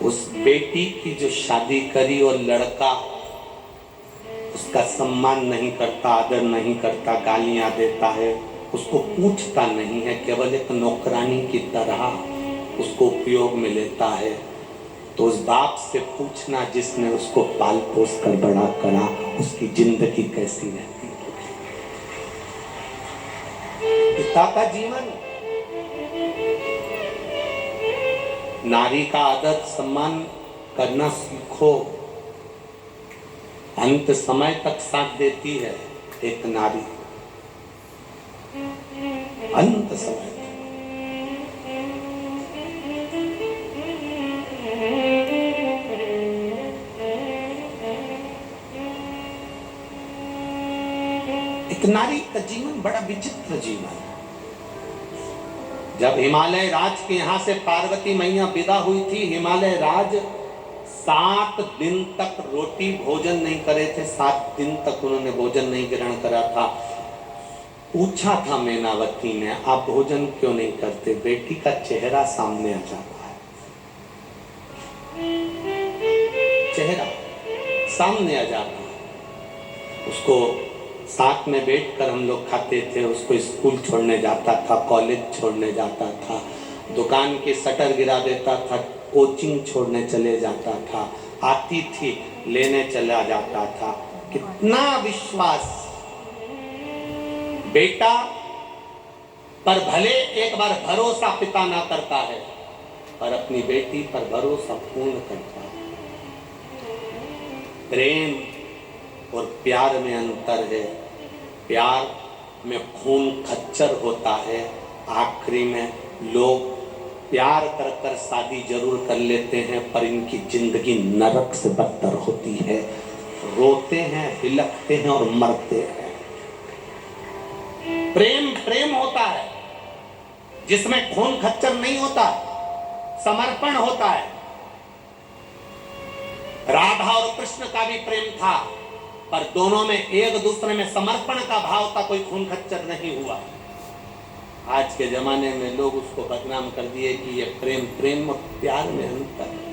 उस बेटी की जो शादी करी और लड़का उसका सम्मान नहीं करता, आदर नहीं करता, गालियां देता है, उसको पूछता नहीं है, केवल एक नौकरानी की तरह उसको उपयोग में लेता है, तो उस बाप से पूछना जिसने उसको पाल पोस कर बड़ा करा, उसकी जिंदगी कैसी रहती है। पिता का जीवन, नारी का आदर सम्मान करना सीखो, अंत समय तक साथ देती है एक नारी, अंत समय तक। एक नारी का जीवन बड़ा विचित्र जीवन है। जब हिमालय राज के यहाँ से पार्वती मैया विदा हुई थी, हिमालय राज 7 दिन तक रोटी भोजन नहीं करे थे, 7 दिन तक उन्होंने भोजन नहीं ग्रहण करा था। पूछा था मैनावती ने, आप भोजन क्यों नहीं करते? बेटी का चेहरा सामने आ जाता है, चेहरा सामने आ जाता है। उसको साथ में बैठकर हम लोग खाते थे। उसको स्कूल छोड़ने जाता था, कॉलेज छोड़ने जाता था, दुकान की शटर गिरा देता था, कोचिंग छोड़ने चले जाता था, आती थी लेने चला जाता था। कितना विश्वास बेटा पर भले एक बार भरोसा पिता ना करता है, पर अपनी बेटी पर भरोसा पूर्ण करता है। प्रेम और प्यार में अंतर है। प्यार में खून खच्चर होता है, आखिरी में लोग प्यार कर कर शादी जरूर कर लेते हैं, पर इनकी जिंदगी नरक से बदतर होती है। रोते हैं, हिलकते हैं और मरते हैं। प्रेम प्रेम होता है जिसमें खून खच्चर नहीं होता, समर्पण होता है। राधा और कृष्ण का भी प्रेम था, पर दोनों में एक दूसरे में समर्पण का भाव था, कोई खून खच्चर नहीं हुआ। आज के जमाने में लोग उसको बदनाम कर दिए कि ये प्रेम प्रेम और प्यार में अंतर है।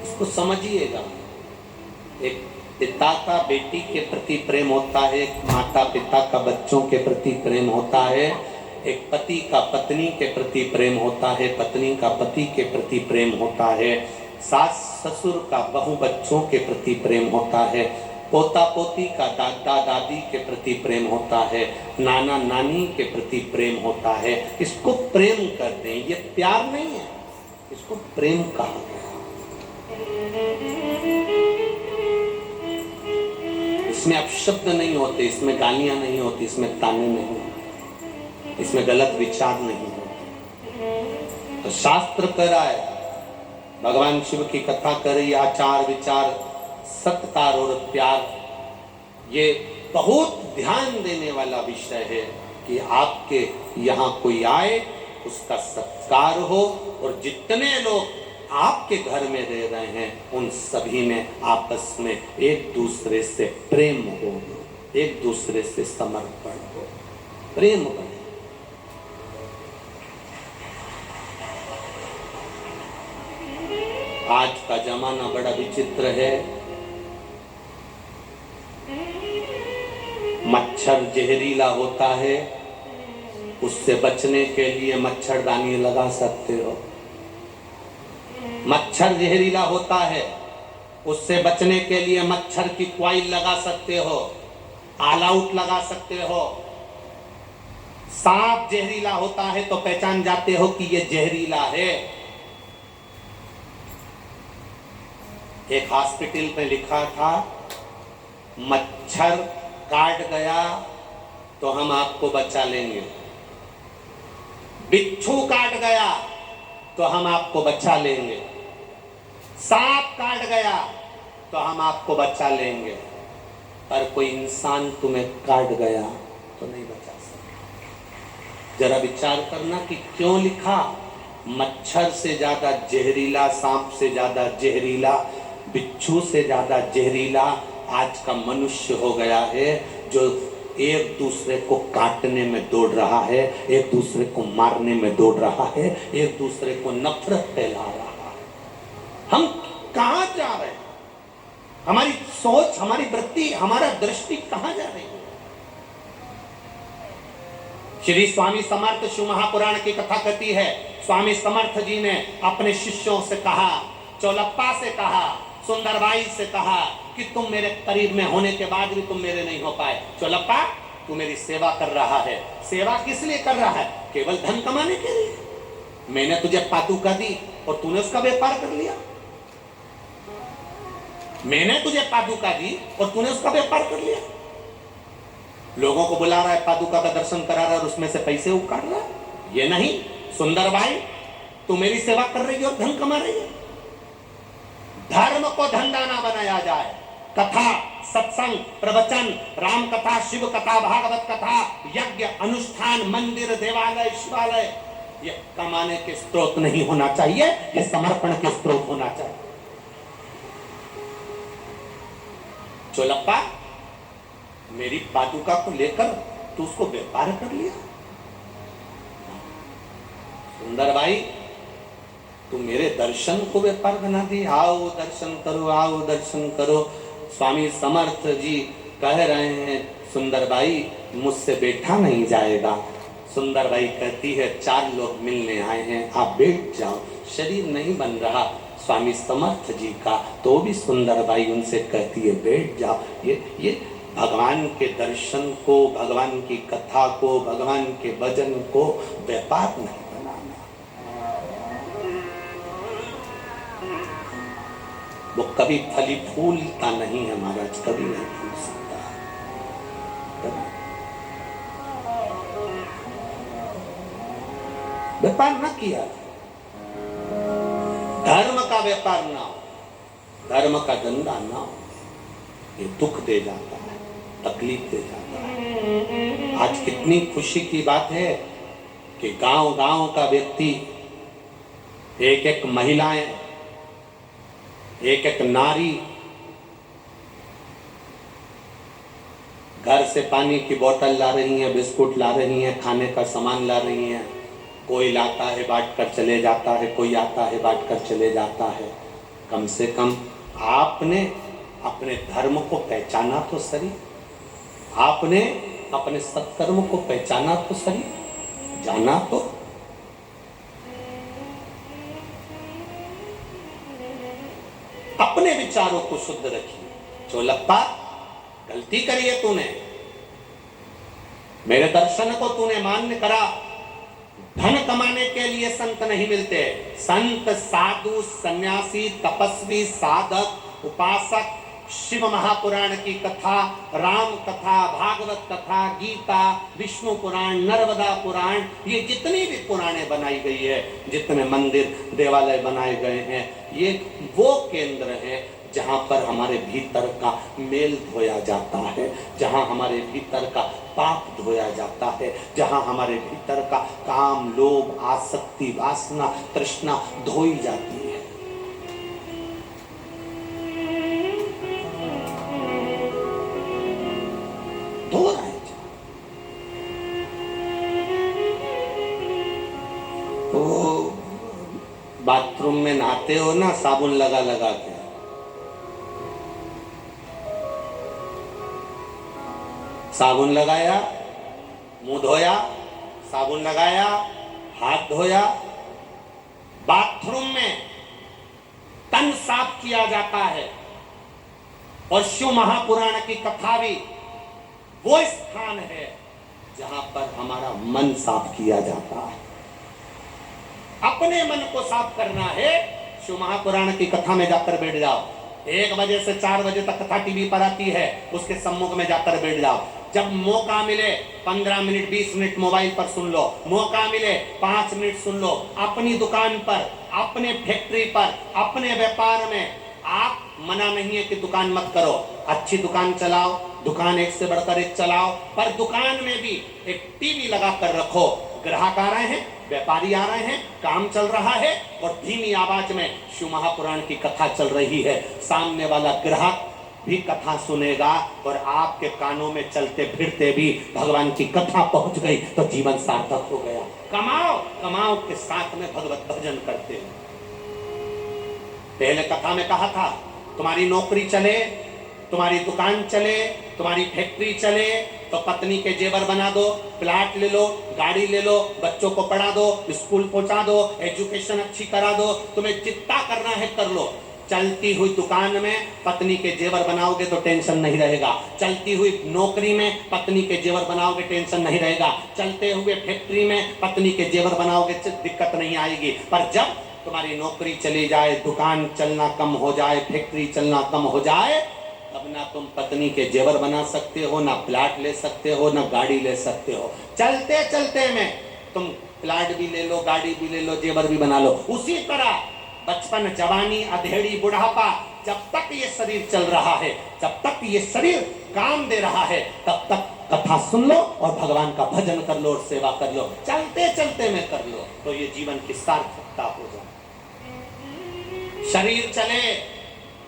इसको समझिएगा। एक पिता का बेटी के प्रति प्रेम होता है, एक माता पिता का बच्चों के प्रति प्रेम होता है, एक पति का पत्नी के प्रति प्रेम होता है, पत्नी का पति के प्रति प्रेम होता है, सास ससुर का बहू बच्चों के प्रति प्रेम होता है, पोता पोती का दादा दादी के प्रति प्रेम होता है, नाना नानी के प्रति प्रेम होता है। इसको प्रेम करते हैं, ये प्यार नहीं है, इसको प्रेम कहा गया। इसमें अपशब्द नहीं होते, इसमें गालियां नहीं होती, इसमें ताने नहीं होते, इसमें गलत विचार नहीं होते। तो शास्त्र कह रहा है, भगवान शिव की कथा कर रही, आचार विचार सत्कार और प्यार, ये बहुत ध्यान देने वाला विषय है कि आपके यहाँ कोई आए उसका सत्कार हो, और जितने लोग आपके घर में रह रहे हैं उन सभी में आपस में एक दूसरे से प्रेम हो, एक दूसरे से समर्पण हो, प्रेम बने। आज का जमाना बड़ा विचित्र है। मच्छर जहरीला होता है, उससे बचने के लिए मच्छरदानी लगा सकते हो। मच्छर जहरीला होता है, उससे बचने के लिए मच्छर की कॉइल लगा सकते हो, ऑल आउट लगा सकते हो। सांप जहरीला होता है तो पहचान जाते हो कि यह जहरीला है। एक हॉस्पिटल में लिखा था, मच्छर काट गया तो हम आपको बचा लेंगे, बिच्छू काट गया तो हम आपको बचा लेंगे, सांप काट गया तो हम आपको बचा लेंगे, पर कोई इंसान तुम्हें काट गया तो नहीं बचा सकता। जरा विचार करना कि क्यों लिखा। मच्छर से ज्यादा जहरीला, सांप से ज्यादा जहरीला, बिच्छू से ज्यादा जहरीला आज का मनुष्य हो गया है, जो एक दूसरे को काटने में दौड़ रहा है, एक दूसरे को मारने में दौड़ रहा है, एक दूसरे को नफरत फैला रहा है। हम कहां जा रहे हैं? हमारी सोच, हमारी वृत्ति, हमारा दृष्टि कहां जा रही है? श्री स्वामी समर्थ शिव महापुराण की कथा कहती है, स्वामी समर्थ जी ने अपने शिष्यों से कहा, चौलप्पा से कहा, सुंदरबाई से कहा कि तुम मेरे करीब में होने के बाद भी तुम मेरे नहीं हो पाए। चौलप्पा, तू मेरी सेवा कर रहा है। सेवा किस लिए कर रहा है? केवल धन कमाने के लिए। मैंने तुझे पादुका दी और तूने उसका व्यापार कर लिया। मैंने तुझे पादुका दी और तूने उसका व्यापार कर लिया। लोगों को बुला रहा है, पादुका का दर्शन करा रहा है और उसमें से पैसे उकाड़ रहा है। ये नहीं, सुंदरबाई तू मेरी सेवा कर रही है और धन कमा रही है। धर्म को धंधा ना बनाया जाए। कथा, सत्संग, प्रवचन, राम कथा, शिव कथा, भागवत कथा, यज्ञ, अनुष्ठान, मंदिर, देवालय, शिवालय, ये कमाने के स्रोत नहीं होना चाहिए, ये समर्पण के स्रोत होना चाहिए। चोलप्पा, मेरी पादुका को लेकर तू उसको व्यापार कर लिया। सुंदरबाई, तो मेरे दर्शन को व्यापार बना दी। आओ दर्शन करो, आओ दर्शन करो। स्वामी समर्थ जी कह रहे हैं सुंदरबाई मुझसे बैठा नहीं जाएगा। सुंदरबाई कहती है 4 लोग मिलने आए हैं, आप बैठ जाओ। शरीर नहीं बन रहा स्वामी समर्थ जी का, तो भी सुंदरबाई उनसे कहती है बैठ जाओ। ये भगवान के दर्शन को, भगवान की कथा को, भगवान के भजन को व्यापार नहीं बनाना। वो कभी फली फूलता नहीं है महाराज, कभी नहीं फूल सकता। व्यापार ना किया, धर्म का व्यापार ना हो, धर्म का धंधा ना हो, ये दुख दे जाता है, तकलीफ दे जाता है। आज कितनी खुशी की बात है कि गांव-गांव का व्यक्ति, एक-एक महिलाएं, एक-एक नारी घर से पानी की बोतल ला रही हैं, बिस्कुट ला रही हैं, खाने का सामान ला रही हैं। कोई लाता है बांट कर चले जाता है, कोई आता है बांट कर चले जाता है। कम से कम आपने अपने धर्म को पहचाना तो सही, आपने अपने सत्कर्म को पहचाना तो सही, जाना तो। अपने विचारों को शुद्ध रखिए। चोलप्पा गलती करी है तूने, मेरे दर्शन को तूने मान्य करा। धन कमाने के लिए संत नहीं मिलते। संत, साधु, सन्यासी, तपस्वी, साधक, उपासक, शिव महापुराण की कथा, राम कथा, भागवत कथा, गीता, विष्णु पुराण, नर्मदा पुराण, ये जितनी भी पुराणे बनाई गई है, जितने मंदिर देवालय बनाए गए हैं, ये वो केंद्र है जहां पर हमारे भीतर का मेल धोया जाता है, जहां हमारे भीतर का पाप धोया जाता है, जहां हमारे भीतर का काम, लोभ, आसक्ति, वासना, तृष्णा धोई जाती है। धो रहे हैं। तो बाथरूम में नहाते हो ना साबुन लगा लगा के, साबुन लगाया, मुंह धोया, साबुन लगाया, हाथ धोया। बाथरूम में तन साफ किया जाता है। और शिव महापुराण की कथा भी वो स्थान है जहां पर हमारा मन साफ किया जाता है। अपने मन को साफ करना है, शिव महापुराण की कथा में जाकर बैठ जाओ। 1 बजे से 4 बजे तक कथा टीवी पर आती है, उसके सम्मुख में जाकर बैठ जाओ। जब मौका मिले 15 मिनट 20 मिनट मोबाइल पर सुन लो, मौका मिले 5 मिनट सुन लो। अपनी दुकान पर, अपने फैक्ट्री पर, अपने व्यापार में आप मना नहीं है कि दुकान मत करो, अच्छी दुकान चलाओ, दुकान एक से बढ़कर एक चलाओ, पर दुकान में भी एक टीवी लगा कर रखो। ग्राहक आ रहे हैं, व्यापारी आ रहे हैं, काम चल रहा है और धीमी आवाज में शिव महापुराण की कथा चल रही है। सामने वाला ग्राहक भी कथा सुनेगा और आपके कानों में चलते फिरते भी भगवान की कथा पहुंच गई तो जीवन सार्थक हो गया। कमाओ, कमाओ के साथ में भगवत भजन करते हैं। पहले कथा में कहा था तुम्हारी नौकरी चले, तुम्हारी दुकान चले, तुम्हारी फैक्ट्री चले तो पत्नी के जेवर बना दो, प्लाट ले लो, गाड़ी ले लो, बच्चों को पढ़ा दो, स्कूल पहुंचा दो, एजुकेशन अच्छी करा दो, तुम्हें जितना करना है कर लो। चलती हुई दुकान में पत्नी के जेवर बनाओगे तो टेंशन नहीं रहेगा। चलती हुई नौकरी में पत्नी के जेवर बनाओगे टेंशन नहीं रहेगा। चलते हुए फैक्ट्री में पत्नी के जेवर बनाओगे दिक्कत नहीं आएगी। पर जब तुम्हारी नौकरी चली जाए, दुकान चलना कम हो जाए, फैक्ट्री चलना कम हो जाए, अब ना तुम पत्नी के जेवर बना सकते हो, ना प्लाट ले सकते हो, ना गाड़ी ले सकते हो। चलते चलते में तुम प्लाट भी ले लो, गाड़ी भी ले लो, जेवर भी बना लो। उसी तरह बचपन, जवानी, अधेड़ी, बुढ़ापा, जब तक ये शरीर चल रहा है, जब तक ये शरीर काम दे रहा है, तब तक कथा सुन लो और भगवान का भजन कर लो और सेवा कर लो। चलते चलते में कर लो तो ये जीवन की सार्थकता हो जाए। शरीर चले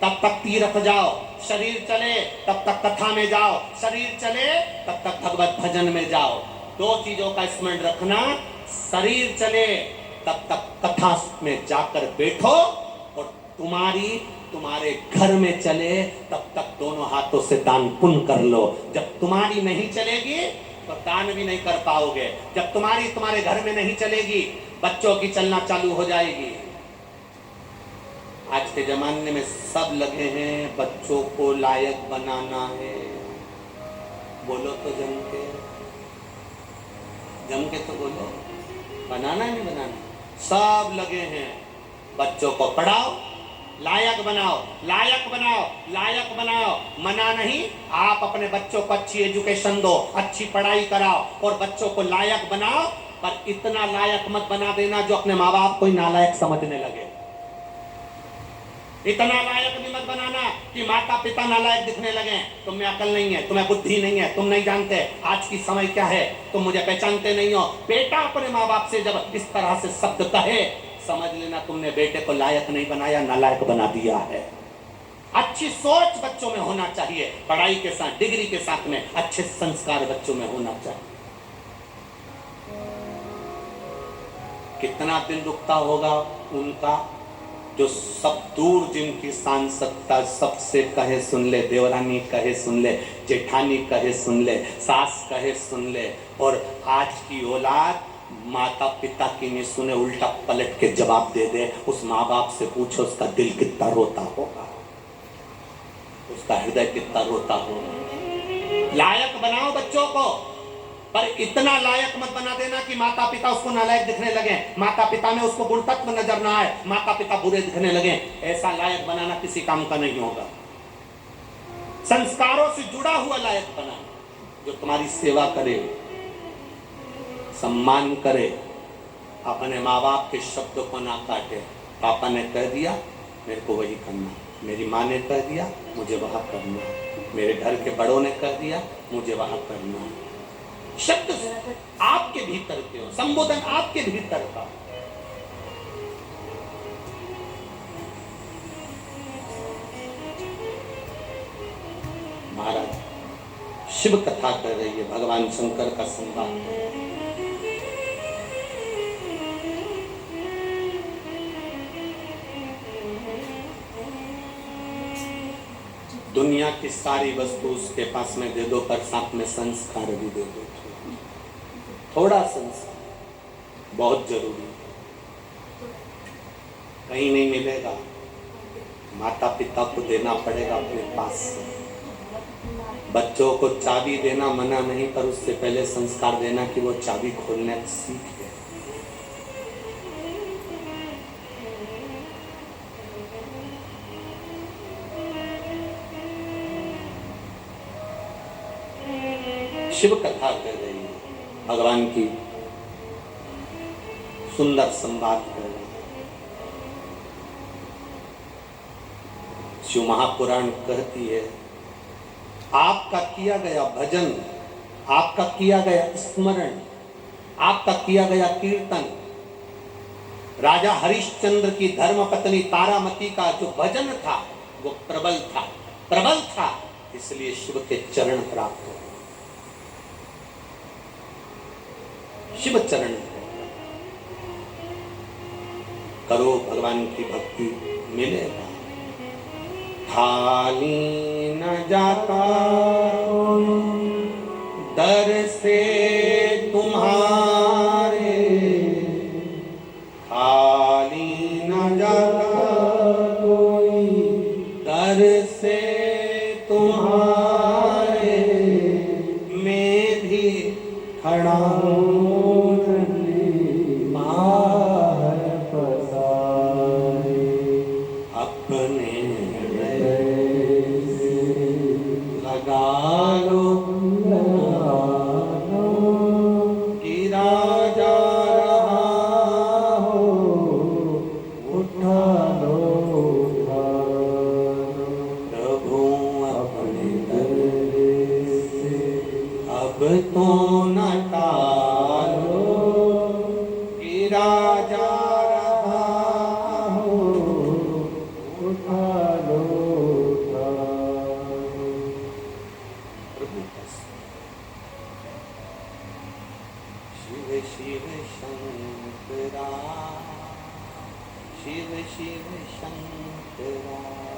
तब तक तीर्थ जाओ, शरीर चले तब तक कथा में जाओ, शरीर चले तब तक भगवत भजन में जाओ। 2 चीजों का स्मरण रखना, शरीर चले तब तक कथा में जाकर बैठो, और तुम्हारे घर में चले तब तक दोनों हाथों से दान पुण्य कर लो। जब तुम्हारी नहीं चलेगी तो दान भी नहीं कर पाओगे। जब तुम्हारे घर में नहीं चलेगी, बच्चों की चलना चालू हो जाएगी। आज के जमाने में सब लगे हैं बच्चों को लायक बनाना है। बोलो तो जम के तो बोलो, बनाना नहीं बनाना। सब लगे हैं बच्चों को पढ़ाओ, लायक बनाओ, लायक बनाओ, लायक बनाओ। मना नहीं, आप अपने बच्चों को अच्छी एजुकेशन दो, अच्छी पढ़ाई कराओ और बच्चों को लायक बनाओ, पर इतना लायक मत बना देना जो अपने माँ बाप को ही नालायक समझने लगे। इतना लायक भी मत बनाना कि माता पिता नालायक दिखने लगे। तुम्हें अकल नहीं है, तुम्हें बुद्धि नहीं है, तुम नहीं जानते आज की समय क्या है, तुम मुझे पहचानते नहीं हो। बेटा अपने माँ बाप से जब इस तरह से शब्द कहे, समझ लेना तुमने बेटे को लायक नहीं बनाया, नालायक बना दिया है। अच्छी सोच बच्चों में होना चाहिए, पढ़ाई के साथ, डिग्री के साथ में अच्छे संस्कार बच्चों में होना चाहिए। कितना दिन रुकता होगा उनका, जो सब दूर जिनकी सांसदता सबसे कहे सुन ले, देवरानी कहे सुन ले, जेठानी कहे सुन ले, सास कहे सुन ले, और आज की औलाद माता पिता की नहीं सुने, उल्टा पलट के जवाब दे दे। उस माँ बाप से पूछो उसका दिल कितना रोता होगा, उसका हृदय कितना रोता होगा। लायक बनाओ बच्चों को, पर इतना लायक मत बना देना कि माता पिता उसको नालायक दिखने लगे, माता पिता में उसको गुण तत्व नजर ना आए, माता पिता बुरे दिखने लगे। ऐसा लायक बनाना किसी काम का नहीं होगा। संस्कारों से जुड़ा हुआ लायक बनाना, जो तुम्हारी सेवा करे, सम्मान करे, अपने माँ बाप के शब्दों को ना काटे। पापा ने कह दिया मेरे को वही करना, मेरी माँ ने कह दिया मुझे वह करना, मेरे घर के बड़ों ने कह दिया मुझे वह करना। शब्द आपके भीतर के हो, संबोधन आपके भीतर का। महाराज शिव कथा कर रही है, भगवान शंकर का संवाद। दुनिया की सारी वस्तु उसके पास में दे दो, पर साथ में संस्कार भी दे दो। थोड़ा संस्कार बहुत जरूरी है, कहीं नहीं मिलेगा, माता पिता को देना पड़ेगा अपने पास से। बच्चों को चाबी देना मना नहीं, पर उससे पहले संस्कार देना कि वो चाबी खोलने सीखे। शिव कथा कर रही है, भगवान की सुंदर संवाद कर रही है। शिव महापुराण कहती है, आपका किया गया भजन, आपका किया गया स्मरण, आपका किया गया कीर्तन, राजा हरिश्चंद्र की धर्मपत्नी तारामती का जो भजन था वो प्रबल था, इसलिए शिव के चरण प्राप्त हो। शिव चरण करो, भगवान की भक्ति मिलेगा। खाली न जाता दर से तुम्हारे, खाली न जाता कोई दर से तुम्हारे, मैं भी खड़ा हूँ शिव शिव शंकर शंकरा शिव शिव शंकरा